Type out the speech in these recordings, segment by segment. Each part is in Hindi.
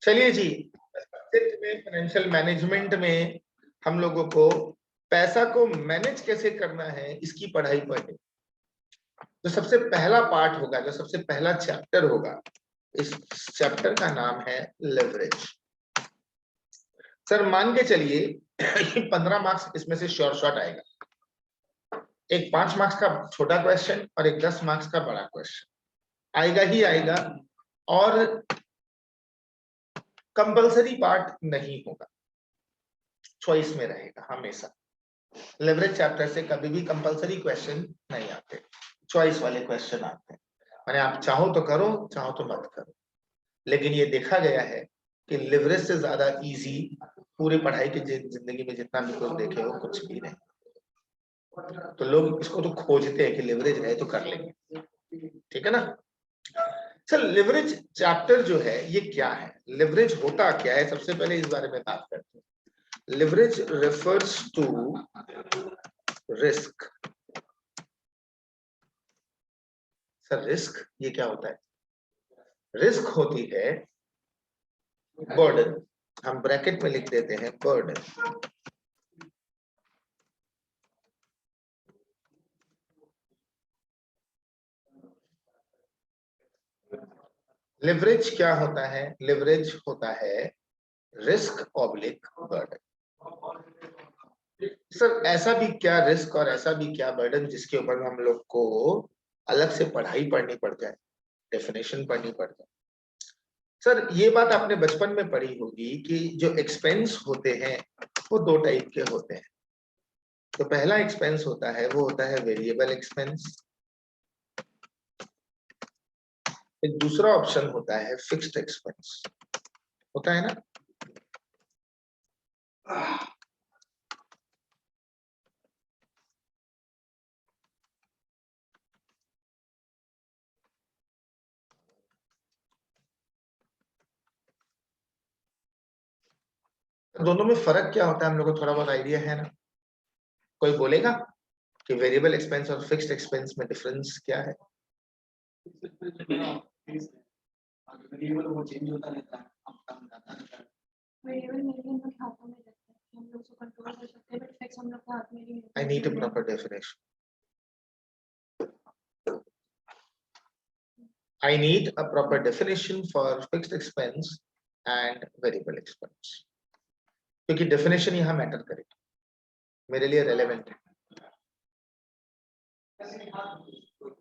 चलिए जी, सब्जेक्ट में फाइनेंशियल मैनेजमेंट में हम लोगों को पैसा को मैनेज कैसे करना है इसकी पढ़ाई पढ़नी। जो सबसे पहला पार्ट होगा, जो सबसे पहला चैप्टर होगा, इस चैप्टर का नाम है लेवरेज। सर मान के चलिए 15 मार्क्स इसमें से श्योर शॉट आएगा। एक 5 मार्क्स का छोटा क्वेश्चन और एक 10 मार्क्स का बड़ा क्वेश्चन आएगा ही आएगा, और कंपल्सरी पार्ट नहीं होगा, चॉइस में रहेगा हमेशा। लेवरेज चैप्टर से कभी भी कंपल्सरी क्वेश्चन नहीं आते, चॉइस वाले क्वेश्चन आते हैं। माने आप चाहो तो करो, चाहो तो मत करो। लेकिन ये देखा गया है कि लेवरेज से ज्यादा इजी पूरी पढ़ाई की जिंदगी में जितना भी कुछ देखे हो कुछ भी नहीं। तो लोग इसको तो खोजते हैं कि लेवरेज है तो कर लेंगे, ठीक है ना। सर लेवरेज चैप्टर जो है ये क्या है, लेवरेज होता क्या है, सबसे पहले इस बारे में बात करते हैं। Leverage refers to risk. Sir risk ये क्या होता है? रिस्क होती है बर्डन, हम ब्रैकेट में लिख देते हैं बर्डन। लेवरेज क्या होता है? लेवरेज होता है रिस्क ऑब्लिक बर्डन। सर ऐसा भी क्या रिस्क और ऐसा भी क्या बर्डन जिसके ऊपर हम लोग को अलग से पढ़ाई पढ़नी पड़ जाए, डेफिनेशन पढ़नी पड़ जाए? सर ये बात आपने बचपन में पढ़ी होगी कि जो एक्सपेंस होते हैं वो दो टाइप के होते हैं। तो पहला एक्सपेंस होता है वो होता है वेरिएबल एक्सपेंस, एक दूसरा ऑप्शन होता है फिक्स्ड एक्सपेंस, होता है ना। दोनों में फर्क क्या होता है हम लोग को थोड़ा बहुत आइडिया है ना? कोई बोलेगा कि वेरिएबल एक्सपेंस और फिक्स्ड एक्सपेंस में डिफरेंस क्या है? वेरिएबल वो चेंज होता रहता है, वेरिएबल मेरे हम लोग हाथों में रहता है, हम लोग उसको कंट्रोल कर सकते हैं, बट फिक्स हम लोग के हाथ में नहीं है। I need a proper definition. I need a proper definition for fixed expense and variable expense, क्योंकि डेफिनेशन यहाँ मैटर करेगी, मेरे लिए रेलेवेंट है।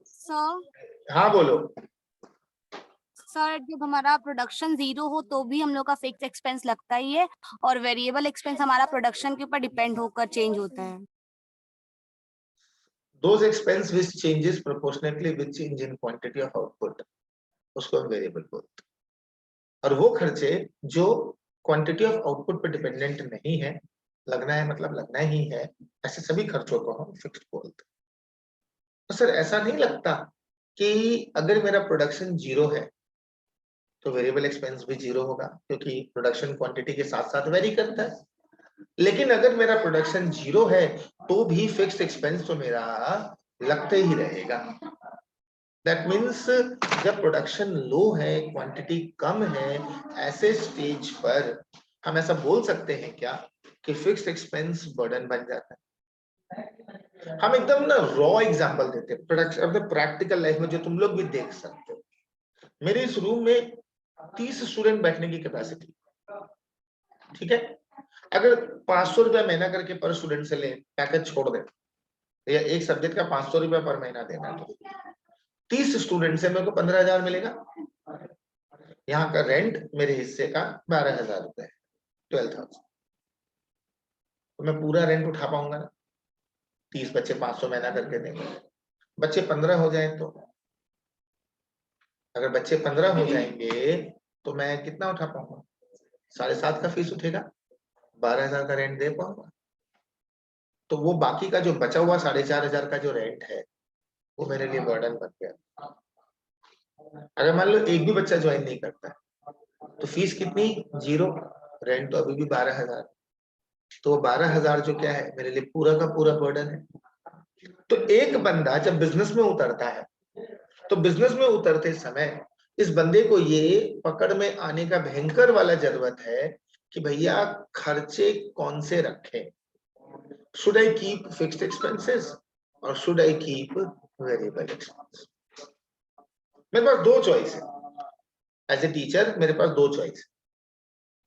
सर हाँ बोलो। सर जब हमारा प्रोडक्शन 0 हो तो भी हम लोग का फिक्स एक्सपेंस लगता ही है, और वेरिएबल एक्सपेंस हमारा प्रोडक्शन के ऊपर डिपेंड होकर चेंज होता है। Those expense which changes proportionately with change in quantity of output, उसको हम वेरिएबल बोलते हैं। और वो खर्चे जो क्वांटिटी ऑफ आउटपुट पर डिपेंडेंट नहीं है, लगना है मतलब लगना ही है, ऐसे सभी खर्चों को हम फिक्स्ड बोलते हैं। तो सर ऐसा नहीं लगता कि अगर मेरा प्रोडक्शन 0 है तो वेरिएबल एक्सपेंस भी 0 होगा, क्योंकि प्रोडक्शन क्वांटिटी के साथ साथ वेरी करता है। लेकिन अगर मेरा प्रोडक्शन 0 है तो भी फिक्स्ड एक्सपेंस तो मेरा लगते ही रहेगा। दैट मीन्स जब प्रोडक्शन लो है, क्वांटिटी कम है, ऐसे स्टेज पर हम ऐसा बोल सकते हैं क्या कि फिक्स्ड एक्सपेंस बर्डन बन जाता है। हम एकदम ना रॉ एग्जांपल देते हैं प्रोडक्शन अपने प्रैक्टिकल लाइफ में, जो तुम लोग भी देख सकते हो। मेरे इस रूम में 30 स्टूडेंट बैठने की कैपेसिटी, ठीक है। अगर 500 रुपया महीना करके पर स्टूडेंट से ले, पैकेज छोड़ दे, या एक सब्जेक्ट का 500 रुपया पर महीना देना, तो 30 स्टूडेंट से मेरे को 15,000 मिलेगा। यहाँ का रेंट मेरे हिस्से का 12,000 रुपए है, 12,000। तो मैं पूरा रेंट उठा पाऊंगा ना? 30 बच्चे 500 महीना करके देंगे, बच्चे 15 हो जाए तो, अगर बच्चे 15 हो जाएंगे तो मैं कितना उठा पाऊंगा? 7.5 का फीस उठेगा, 12,000 का रेंट दे पाऊंगा। तो वो बाकी का जो बचा हुआ 4,500 का जो रेंट है वो मेरे लिए बर्डन बन गया। अगर मान लो एक भी बच्चा ज्वाइन नहीं करता है तो फीस कितनी? 0, रेंट तो अभी भी 12,000। तो 12,000 जो क्या है मेरे लिए पूरा का पूरा बर्डन है। तो एक बंदा जब बिजनेस में उतरता है तो बिजनेस में उतरते समय इस बंदे को ये पकड़ में आने का भयंकर वाला जरूरत है कि भैया खर्चे कौन से रखें, should I keep fixed expenses और should I keep variable expense. मेरे पास दो चॉइस है एज ए टीचर, मेरे पास दो चॉइस।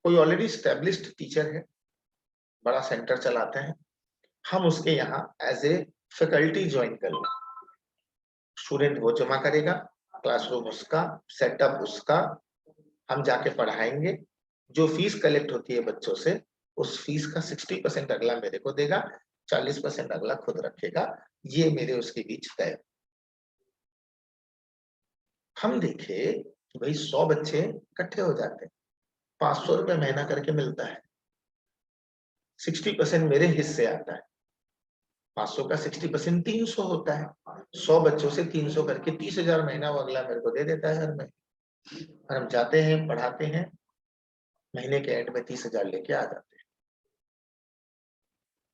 कोई ऑलरेडी स्टैब्लिश्ड टीचर है, बड़ा सेंटर चलाते हैं, हम उसके यहाँ एज ए फैकल्टी ज्वाइन कर लें, स्टूडेंट वो जमा करेगा, क्लासरूम उसका, सेटअप उसका, हम जाके पढ़ाएंगे, जो फीस कलेक्ट होती है बच्चों से उस फीस का 60% अगला मेरे को देगा, 40% अगला खुद रखेगा, ये मेरे उसके बीच तय। हम देखे कि भाई 100 बच्चे इकट्ठे हो जाते हैं, 500 रुपए महीना करके मिलता है, 60% मेरे हिस्से आता है, 500 का 60% 300 होता है, 100 बच्चों से 300 करके 30,000 महीना वो अगला मेरे को दे देता है हर महीने। और हम जाते हैं, पढ़ाते हैं, महीने के एंड में 30,000 लेके आ जाते हैं।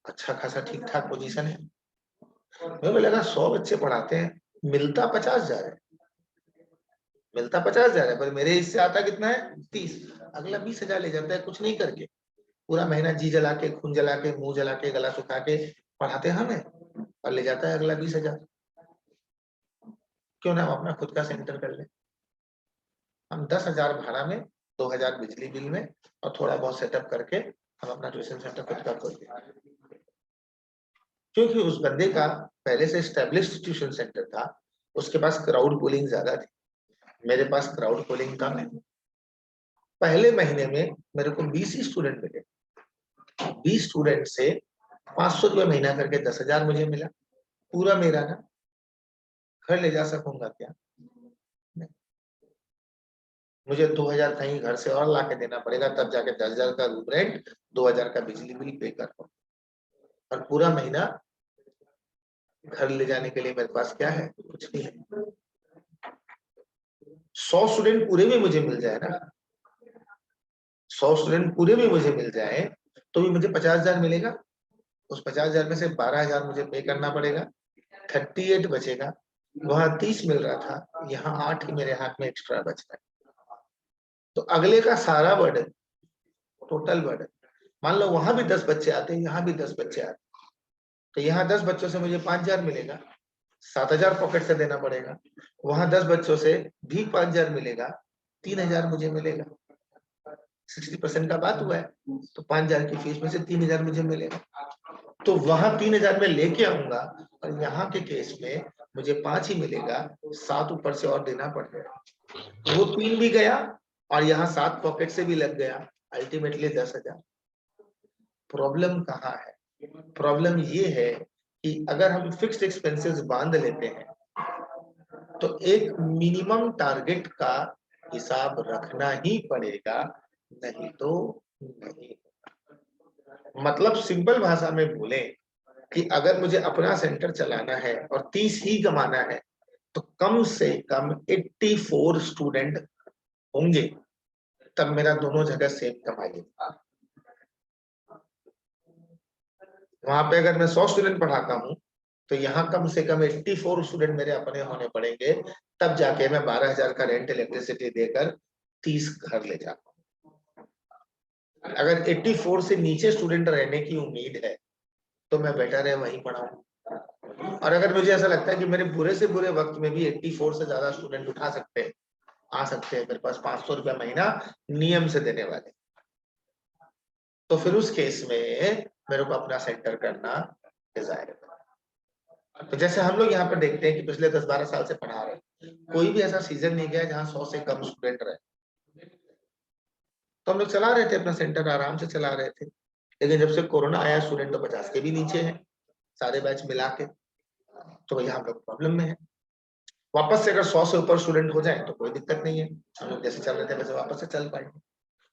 अच्छा खासा ठीक ठाक पोजीशन है। मुझे लगा 100 बच्चे पढ़ाते हैं, मिलता 50,000 है, मिलता 50,000 है, पर मेरे हिस्से आता कितना है 30, अगला 20,000 ले जाता है कुछ नहीं करके, पूरा महीना जी जला के, खून जला के, मुंह जला के, गला सुखा के पढ़ाते हमें, और ले जाता है अगला 20,000। क्यों ना हम अपना खुद का सेंटर कर ले, हम 10,000 भाड़ा में, 2,000 बिजली बिल में, और थोड़ा बहुत सेटअप करके हम अपना ट्यूशन सेंटर खुद का खोल दें। क्योंकि उस बंदे का पहले से एस्टेब्लिश्ड ट्यूशन सेंटर था, उसके पास क्राउड पुलिंग ज्यादा थी, मेरे पास क्राउड पुलिंग कम है। पहले महीने में मेरे को 20 ही स्टूडेंट मिले, 20 स्टूडेंट से 500 रुपये महीना करके 10,000 मुझे मिला, पूरा मेरा ना। घर ले जा सकूंगा क्या? नहीं। मुझे 2,000 कहीं घर से और ला के देना पड़ेगा, तब जाके 10,000 का रूम रेंट, 2,000 का बिजली बिल पे कर पाऊँ, और पूरा महीना घर ले जाने के लिए मेरे पास क्या है? कुछ नहीं है। 100 स्टूडेंट पूरे में मुझे मिल जाए ना, 100 स्टूडेंट पूरे में मुझे मिल जाए तो भी मुझे 50,000 मिलेगा, उस 50,000 में से 12,000 मुझे पे करना पड़ेगा, 38 बचेगा। वहां 30 मिल रहा था, यहाँ 8 ही मेरे हाथ में एक्स्ट्रा बच रहा है। तो अगले का सारा बर्डन, टोटल बर्डन, मान लो वहां भी 10 बच्चे आते हैं, यहाँ भी 10 बच्चे आते हैं, तो यहाँ 10 बच्चों से मुझे 5,000 मिलेगा, 7,000 पॉकेट से देना पड़ेगा, वहां 10 बच्चों से भी 5,000 मिलेगा, 3,000 मुझे मिलेगा, 60% का बात हुआ है, तो 5,000 की फीस में से 3,000 मुझे मिलेगा, तो वहां 3,000 में लेके आऊंगा, और यहाँ के केस में मुझे 5 ही मिलेगा, 7 ऊपर से और देना पड़ेगा, वो 3 भी गया और यहाँ 7 पॉकेट से भी लग गया, अल्टीमेटली 10,000। प्रॉब्लम कहाँ है? प्रॉब्लम ये है कि अगर हम फिक्स्ड एक्सपेंसेस बांध लेते हैं तो एक मिनिमम टारगेट का हिसाब रखना ही पड़ेगा, नहीं तो नहीं। मतलब सिंपल भाषा में बोले कि अगर मुझे अपना सेंटर चलाना है और 30 ही कमाना है, तो कम से कम 84 स्टूडेंट होंगे, तब मेरा दोनों जगह सेम कमाई। वहां पे अगर मैं 100 स्टूडेंट पढ़ाता हूँ तो यहाँ कम से कम 84 स्टूडेंट मेरे अपने होने पड़ेंगे, तब जाके मैं 12,000 का रेंट इलेक्ट्रिसिटी देकर 30 घर ले जाता हूँ। अगर 84 से नीचे स्टूडेंट रहने की उम्मीद है तो मैं बेटर है वहीं पढ़ाऊं। और अगर मुझे ऐसा लगता है कि मेरे बुरे से बुरे वक्त में भी 84 से ज्यादा स्टूडेंट उठा सकते हैं, आ सकते हैं, मेरे पास 500 रुपया महीना नियम से देने वाले, तो फिर उस केस में मेरे को अपना सेंटर करना डिजायरेबल। तो जैसे हम लोग यहाँ पर देखते हैं कि पिछले 10-12 साल से पढ़ा रहे हैं, कोई भी ऐसा सीजन नहीं गया जहाँ 100 से कम स्टूडेंट रहे, तो हम लोग चला रहे थे अपना सेंटर, आराम से चला रहे थे। लेकिन जब से कोरोना आया, स्टूडेंट तो 50 के भी नीचे हैं, सारे बैच मिला के, तो भैया हम लोग प्रॉब्लम में है। वापस से अगर 100 से ऊपर स्टूडेंट हो जाए तो कोई दिक्कत नहीं है, हम लोग जैसे चल रहे थे वैसे वापस से चल पाएंगे।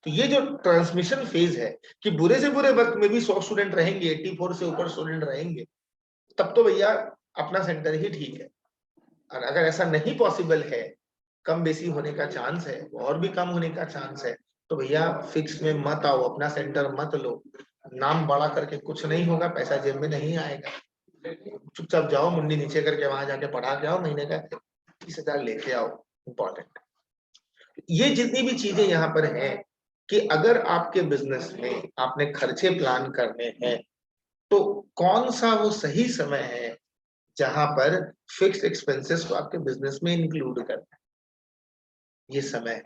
तो ये जो ट्रांसमिशन फेज है कि बुरे से बुरे वक्त में भी 100 स्टूडेंट रहेंगे, 84 से ऊपर स्टूडेंट रहेंगे, तब तो भैया अपना सेंटर ही ठीक है। और अगर ऐसा नहीं पॉसिबल है, कम बेसी होने का चांस है, और भी कम होने का चांस है, तो भैया फिक्स में मत आओ, अपना सेंटर मत लो, नाम बड़ा करके कुछ नहीं होगा, पैसा जेब में नहीं आएगा। चुपचाप जाओ, मुंडी नीचे करके वहां जाके पढ़ा के आओ, महीने का 30,000 लेके आओ, इम्पोर्टेंट। ये जितनी भी चीजें यहाँ पर हैं कि अगर आपके बिजनेस में आपने खर्चे प्लान करने हैं तो कौन सा वो सही समय है जहां पर फिक्स्ड एक्सपेंसेस को आपके बिजनेस में इंक्लूड करना है, ये समय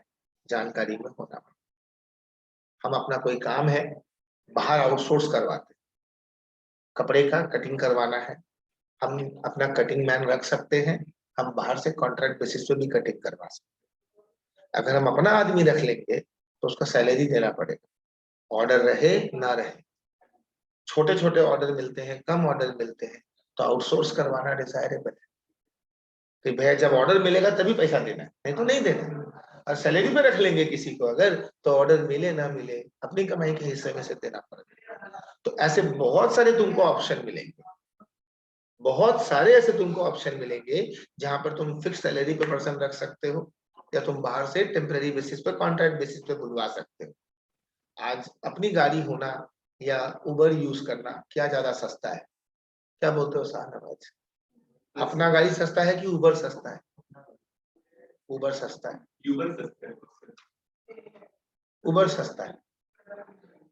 जानकारी में होना। हम अपना कोई काम है बाहर आउटसोर्स करवाते हैं, कपड़े का कटिंग करवाना है, हम अपना कटिंग मैन रख सकते हैं, हम बाहर से कॉन्ट्रैक्ट बेसिस पे भी कटिंग करवा सकते हैं। अगर हम अपना आदमी रख लेंगे तो उसका सैलरी देना पड़ेगा, ऑर्डर रहे ना रहे। छोटे छोटे ऑर्डर मिलते हैं, कम ऑर्डर मिलते हैं, तो आउटसोर्स करवाना डिजायरेबल है कि भैया जब ऑर्डर मिलेगा तभी पैसा देना है, नहीं तो नहीं देना है। और सैलरी पे रख लेंगे किसी को अगर, तो ऑर्डर मिले ना मिले अपनी कमाई के हिस्से में से देना पड़ेगा। तो ऐसे बहुत सारे तुमको ऑप्शन मिलेंगे, बहुत सारे ऐसे तुमको ऑप्शन मिलेंगे जहां पर तुम फिक्स सैलरी पे पर्सन रख सकते हो या तुम बाहर से टेम्पररी बेसिस पे कॉन्ट्रैक्ट बेसिस पे बुलवा सकते हो। आज अपनी गाड़ी होना या उबर यूज करना क्या ज्यादा सस्ता है? क्या बोलते हो शाहनवाज? अपना गाड़ी सस्ता है कि उबर सस्ता है? उबर सस्ता है। उबर सस्ता है,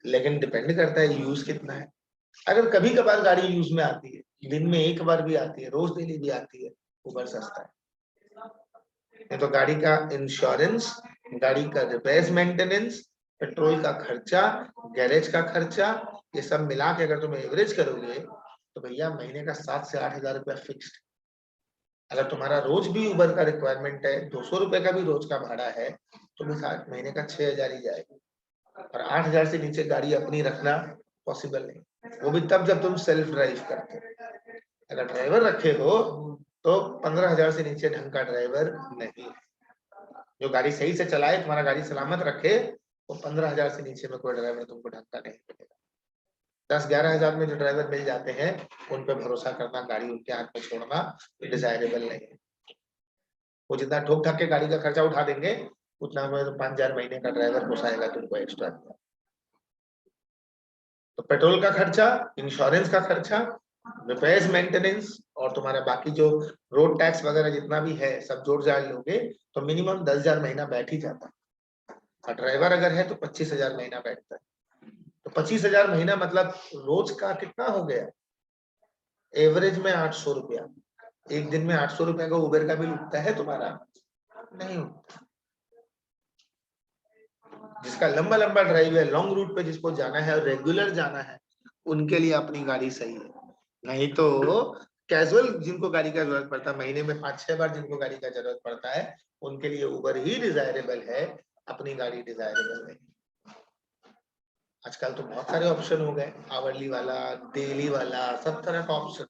लेकिन डिपेंड करता है यूज कितना है। अगर कभी कभार गाड़ी यूज में आती है, दिन में एक बार भी आती है, रोज डेली भी आती है, उबर सस्ता है। नहीं तो गाड़ी का इंश्योरेंस, गाड़ी का रिपेयर्स मेंटेनेंस, पेट्रोल का खर्चा, गैरेज का खर्चा, ये सब मिला के अगर तुम एवरेज करोगे तो भैया महीने का 7 से 8 हजार रुपया फिक्स्ड। अगर तुम्हारा रोज भी उबर का रिक्वायरमेंट है, 200 रुपए का भी रोज का भाड़ा है, तो महीने का 6 हजार ही जाएगा। और 8 हजार से नीचे गाड़ी अपनी रखना पॉसिबल नहीं, वो भी तब जब तुम सेल्फ ड्राइव करते हो। अगर ड्राइवर रखे हो तो 15 हजार से नीचे ढंग का ड्राइवर नहीं है। जो गाड़ी सही से चलाए, तुम्हारा गाड़ी सलामत रखे, वो 15 हजार से नीचे में कोई ड्राइवर तुमको ढंग का नहीं मिलेगा। 10-11 हजार में जो ड्राइवर मिल जाते हैं उन पे भरोसा करना, गाड़ी उनके हाथ में छोड़ना डिजायरेबल नहीं है। वो जितना ठोक ठाक के गाड़ी का खर्चा उठा देंगे उतना में तो 5 हजार महीने का ड्राइवर पोसाएगा तुमको एक्स्ट्रा। तो पेट्रोल का खर्चा, इंश्योरेंस का खर्चा, रिपेयर्स मेंटेनेंस और तुम्हारा बाकी जो रोड टैक्स वगैरह जितना भी है सब जोड़ जाड़ लोगे तो मिनिमम 10 हजार महीना बैठ ही जाता है। और ड्राइवर अगर है तो 25 हजार महीना बैठता है। तो 25 हजार महीना मतलब रोज का कितना हो गया? एवरेज में 800 रुपया। एक दिन में 800 रुपया का उबर का बिल उठता है तुम्हारा? नहीं उठता। जिसका लंबा लंबा ड्राइव है, लॉन्ग रूट पे जिसको जाना है और रेगुलर जाना है, उनके लिए अपनी गाड़ी सही है। नहीं तो कैजुअल जिनको गाड़ी का जरूरत पड़ता है, महीने में 5-6 बार जिनको गाड़ी का जरूरत पड़ता है, उनके लिए उबर ही डिजायरेबल है, अपनी गाड़ी डिजायरेबल नहीं। आजकल तो बहुत सारे ऑप्शन हो गए, आवरली वाला, डेली वाला, सब तरह का option.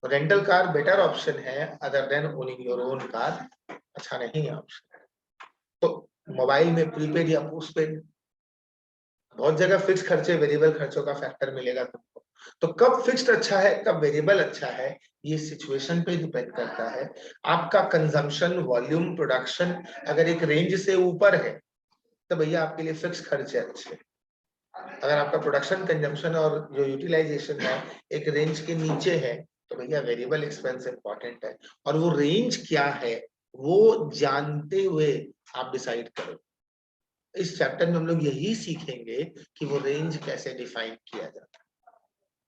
Rental car better option है other than owning your own car, अच्छा नहीं है ऑप्शन। तो मोबाइल में प्रीपेड या पोस्टपेड, बहुत जगह फिक्स खर्चे वेरिएबल खर्चों का फैक्टर मिलेगा तुमको। तो कब फिक्स्ड अच्छा है, कब वेरिएबल अच्छा है, ये सिचुएशन पे डिपेंड करता है। आपका कंजम्पशन, वॉल्यूम, प्रोडक्शन अगर एक रेंज से ऊपर है तो भैया आपके लिए फिक्स खर्चे अच्छे। अगर आपका प्रोडक्शन, कंजम्पशन और जो यूटिलाइजेशन है एक रेंज के नीचे है तो भैया वेरिएबल एक्सपेंस इंपॉर्टेंट है। और वो रेंज क्या है वो जानते हुए आप डिसाइड करो। इस चैप्टर में हम लोग यही सीखेंगे कि वो रेंज कैसे डिफाइन किया जाता है।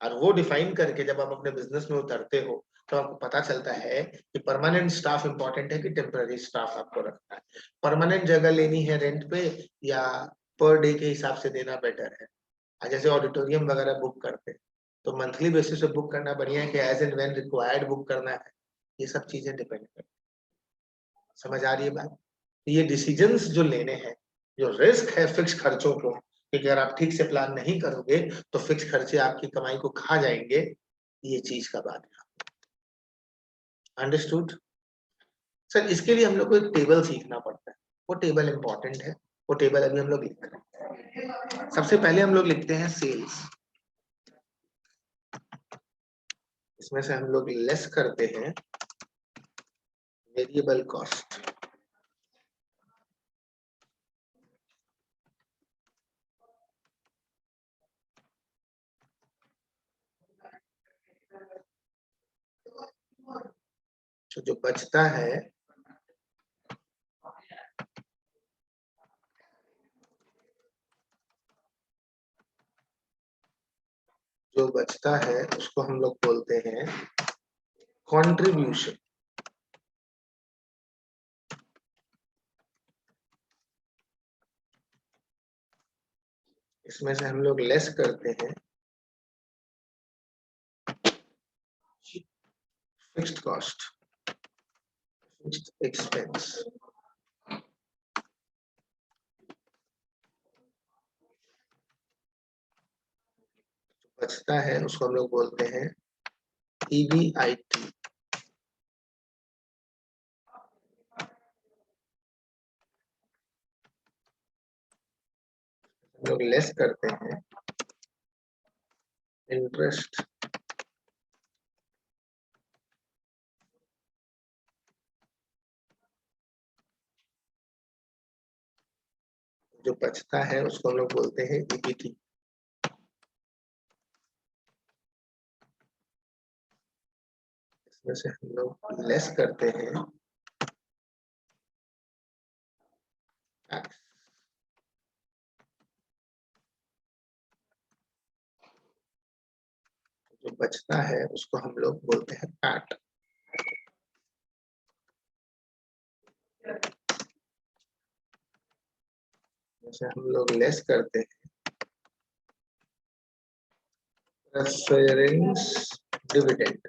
और वो डिफाइन करके जब आप अपने बिजनेस में उतरते हो तो आपको पता चलता है कि परमानेंट स्टाफ इंपॉर्टेंट है कि टेम्पररी स्टाफ आपको रखना है, परमानेंट जगह लेनी है रेंट पे या पर डे के हिसाब से देना बेटर है। जैसे ऑडिटोरियम वगैरह बुक करते हैं तो मंथली बेसिस पे बुक करना बढ़िया है कि as and when required book करना है। ये सब चीजें डिपेंड करती है। समझ आ रही है बात? तो ये डिसीजंस जो लेने हैं, जो रिस्क है फिक्स खर्चों को, कि अगर आप ठीक से प्लान नहीं करोगे तो फिक्स खर्चे आपकी कमाई को खा जाएंगे, ये चीज का बात है। Understood sir? इसके लिए हम लोग को एक टेबल सीखना पड़ता है, वो टेबल इंपॉर्टेंट है। वो टेबल अभी हम लोग लिख रहे हैं। सबसे पहले हम लोग लिखते हैं सेल्स, इसमें से हम लोग लेस करते हैं वेरिएबल कॉस्ट। तो जो बचता है जो बचता है उसको हम लोग बोलते हैं कंट्रीब्यूशन। इसमें से हम लोग लेस करते हैं फिक्स्ड कॉस्ट, फिक्स्ड एक्सपेंस। बचता है उसको हम लोग बोलते हैं EBIT। हम लोग लेस करते हैं इंटरेस्ट, जो बचता है उसको हम लोग बोलते हैं EBT। इसमें से हम लोग लेस करते हैं टैक्स। जो बचता है उसको हम लोग बोलते हैं पैट। जैसे हम लोग लेस करते हैं प्रेफरेंस डिविडेंड।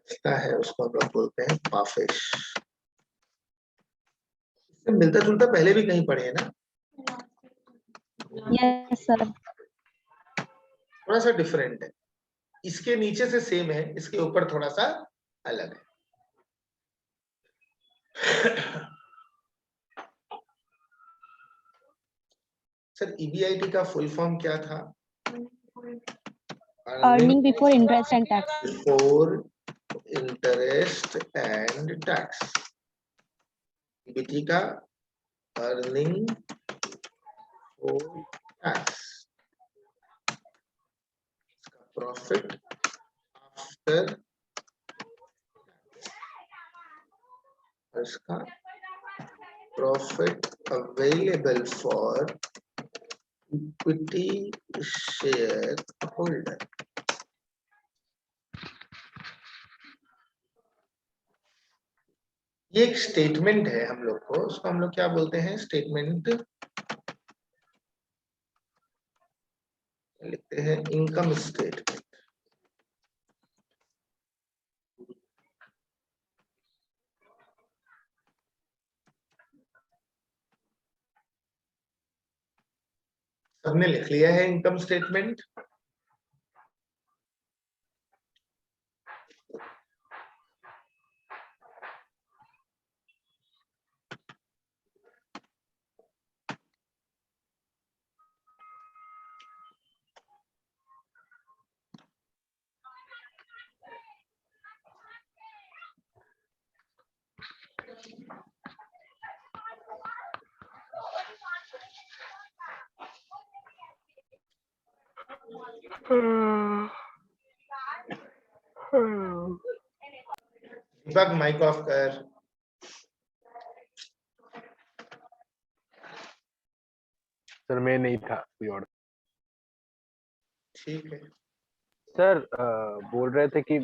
बचता है उसको हम लोग बोलते हैं पाफिश। इससे मिलता जुलता पहले भी कहीं पढ़े है ना, यस सर। थोड़ा सा डिफरेंट है। इसके नीचे से सेम है, इसके ऊपर थोड़ा सा अलग है। सर EBIT का फुल फॉर्म क्या था? Earning before interest and tax. Before interest and tax. EBT का earning before tax, profit after, इसका profit available for equity shareholder. ये एक स्टेटमेंट है हम लोग को, उसको हम लोग क्या बोलते हैं? स्टेटमेंट लिखते हैं इनकम स्टेटमेंट। सबने लिख लिया है income statement? Deepak mike off कर। सर मैं नहीं था, कोई और। ठीक है। सर बोल रहे थे कि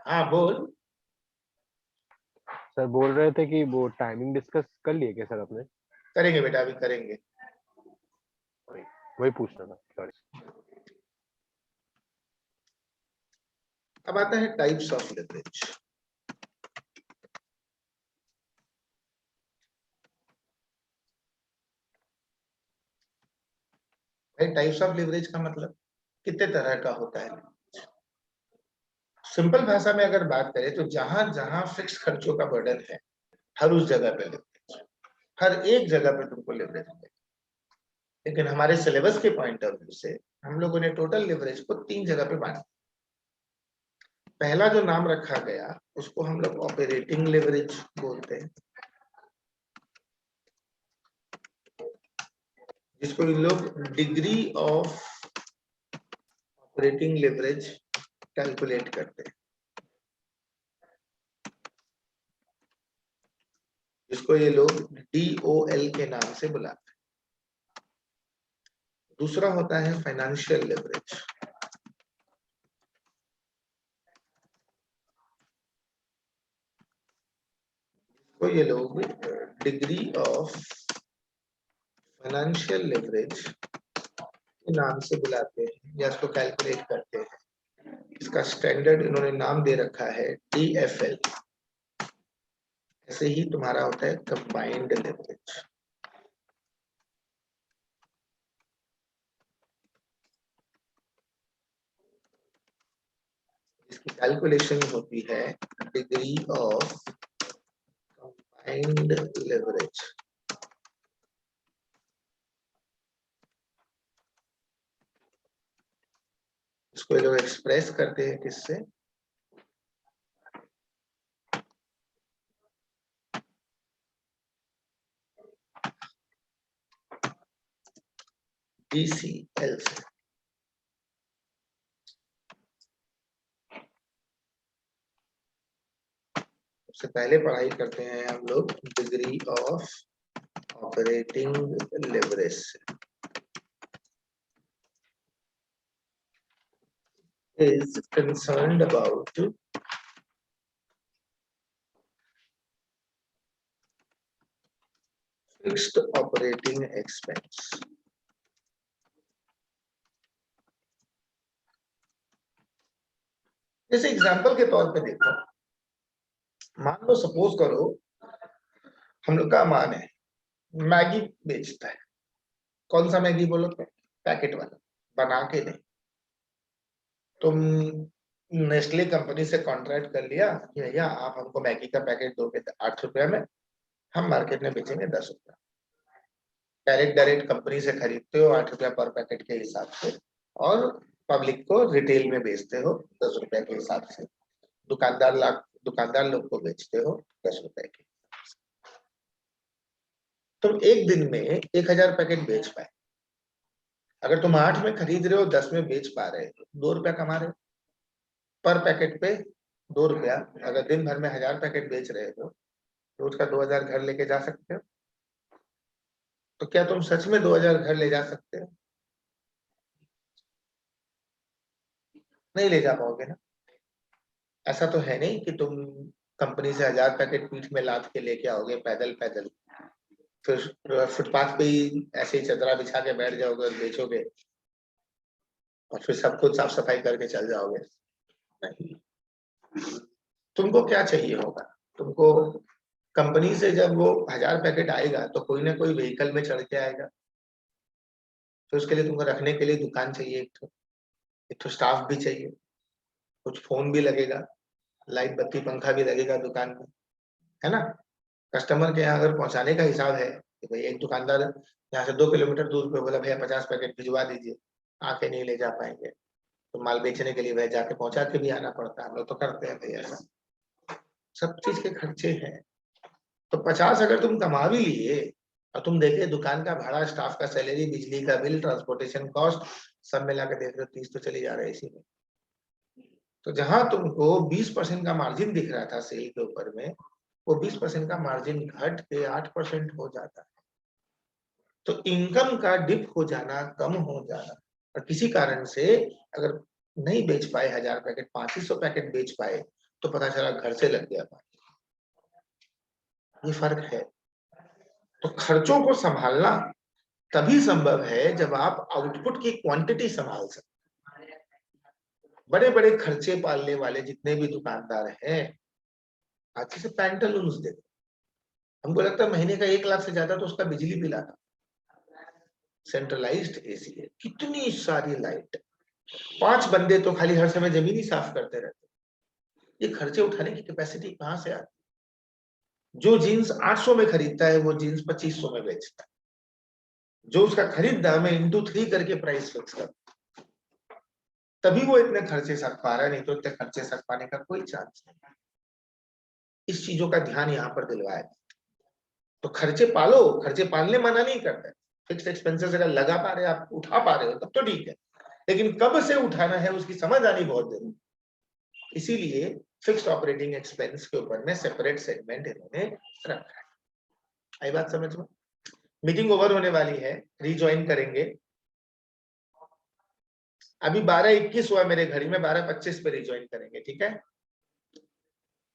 हाँ बोल। सर बोल रहे थे कि वो टाइमिंग डिस्कस कर लिए क्या सर आपने? करेंगे बेटा, अभी करेंगे। वही पूछना था, सॉरी। अब आता है types of leverage. Types of leverage का मतलब कितने तरह का होता है? सिंपल भाषा में अगर बात करें तो जहां जहां फिक्स खर्चों का बर्डन है, हर उस जगह पे लिवरेज, हर एक जगह पे तुमको लिवरेज मिलेगा। लेकिन हमारे सिलेबस के पॉइंट ऑफ व्यू से हम लोगों ने टोटल लिवरेज को 3 जगह पे बांटा। पहला जो नाम रखा गया उसको हम लोग ऑपरेटिंग लिवरेज बोलते हैं, जिसको लोग degree of operating leverage calculate करते हैं। जिसको ये लोग DOL के नाम से बुलाते हैं। दूसरा होता है फाइनेंशियल लेवरेज। तो ये लोग डिग्री ऑफ फाइनेंशियल लेवरेज के नाम से बुलाते हैं या इसको कैलकुलेट करते हैं। इसका स्टैंडर्ड इन्होंने नाम दे रखा है DFL। ऐसे ही तुम्हारा होता है कंबाइंड लेवरेज। इसकी कैलकुलेशन होती है डिग्री ऑफ कंबाइंड लेवरेज। इसको लोग एक्सप्रेस करते हैं किससे? DCL से। सबसे पहले पढ़ाई करते हैं हम लोग डिग्री ऑफ ऑपरेटिंग लेवरेज से। is concerned about fixed operating expense. जैसे एग्जांपल के तौर पे देखो, मान लो सपोज करो हम लोग का मान है मैगी बेचता है। कौन सा मैगी बोलो? पैकेट वाला, बना के नहीं। तुम नेस्ले कंपनी से कॉन्ट्रैक्ट कर लिया कि भैया आप हमको मैगी का पैकेट दोगे 8 रुपया में, हम मार्केट में बेचेंगे 10 रुपया। डायरेक्ट कंपनी से खरीदते हो 8 रुपया पर पैकेट के हिसाब से, और पब्लिक को रिटेल में बेचते हो 10 रुपया के हिसाब से। दुकानदार लोग को बेचते हो 10 रुपए के। तुम एक दिन में 1000 पैकेट बेच पाए। अगर तुम 8 में खरीद रहे हो, 10 में बेच पा रहे हो, 2 रुपया कमा रहे हो पर पैकेट पे। 2 रुपया, अगर दिन भर में 1000 पैकेट बेच रहे हो, रोज का 2000 घर लेके जा सकते हो। तो क्या तुम सच में 2000 घर ले जा सकते हो? नहीं ले जा पाओगे ना। ऐसा तो है नहीं कि तुम कंपनी से 1000 पैकेट पीठ में लाद के लेके आओगे पैदल पैदल, फिर फुटपाथ पे ही ऐसे ही चदरा बिछा के बैठ जाओगे और बेचोगे, और फिर सब कुछ साफ सफाई करके चल जाओगे। नहीं, तुमको क्या चाहिए होगा? तुमको कंपनी से जब वो 1000 पैकेट आएगा तो कोई ना कोई व्हीकल में चढ़ के आएगा। तो उसके लिए तुमको रखने के लिए दुकान चाहिए, एक तो स्टाफ भी चाहिए, कुछ फोन भी लगेगा, लाइट बत्ती पंखा भी लगेगा दुकान में, है ना। कस्टमर के यहाँ अगर पहुंचाने का हिसाब है कि भाई एक दुकानदार यहाँ से 2 किलोमीटर दूर पे बोला भैया 50 पैकेट भिजवा दीजिए, आके नहीं ले जा पाएंगे, तो माल बेचने के लिए वह जाके पहुंचा के भी आना पड़ता है। हम लोग तो करते हैं भैया, ऐसा सब चीज के खर्चे हैं। तो 50 अगर तुम कमा भी लिए और तुम देखे दुकान का भाड़ा, स्टाफ का सैलरी, बिजली का बिल, ट्रांसपोर्टेशन कॉस्ट सब मिला के देख रहे हो 30 तो चले जा रहे हैं इसी में। तो जहां तुमको 20% का मार्जिन दिख रहा था सेल के ऊपर में, वो 20% का मार्जिन घट के 8% हो जाता है। तो इनकम का डिप हो जाना, कम हो जाना, और किसी कारण से अगर नहीं बेच पाए 1000 पैकेट, 500 पैकेट बेच पाए, तो पता चला घर से लग गया पानी। ये फर्क है। तो खर्चों को संभालना तभी संभव है जब आप आउटपुट की क्वांटिटी संभाल सकते। बड़े बड़े खर्चे पालने वाले जितने भी दुकानदार हैं, आज से पैंटालून्स देखो, हमको लगता है महीने का 1 लाख से ज्यादा तो उसका बिजली बिल आता। सेंट्रलाइज्ड एसी है, कितनी सारी लाइट, 5 बंदे तो खाली हर समय जमीन ही साफ करते रहते। ये खर्चे उठाने की कैपेसिटी कहां से आती? जो जीन्स 800 में खरीदता है वो जीन्स 2500 में बेचता है। जो उसका खरीद दाम है इंटू 3 करके प्राइस फिक्स करता, तभी वो इतने खर्चे सक पा रहा है, नहीं तो इतने खर्चे सक पाने का कोई चांस नहीं। इस चीजों का ध्यान यहाँ पर दिलवाया। तो खर्चे पालो, खर्चे पालने मना नहीं करते। फिक्स एक्सपेंसेस अगर लगा पा रहे, आप उठा पा रहे हो तब तो ठीक है, लेकिन कब से उठाना है उसकी समझ आनी बहुत जरूरी। इसीलिए फिक्स्ड ऑपरेटिंग एक्सपेंस के ऊपर में सेपरेट सेगमेंट इन्होंने रखा है। आई बात समझ में? मीटिंग ओवर होने वाली है, रिज्वाइन करेंगे। अभी 12:21 हुआ मेरे घड़ी में, 12:25 पे रिज्वाइन करेंगे, ठीक है?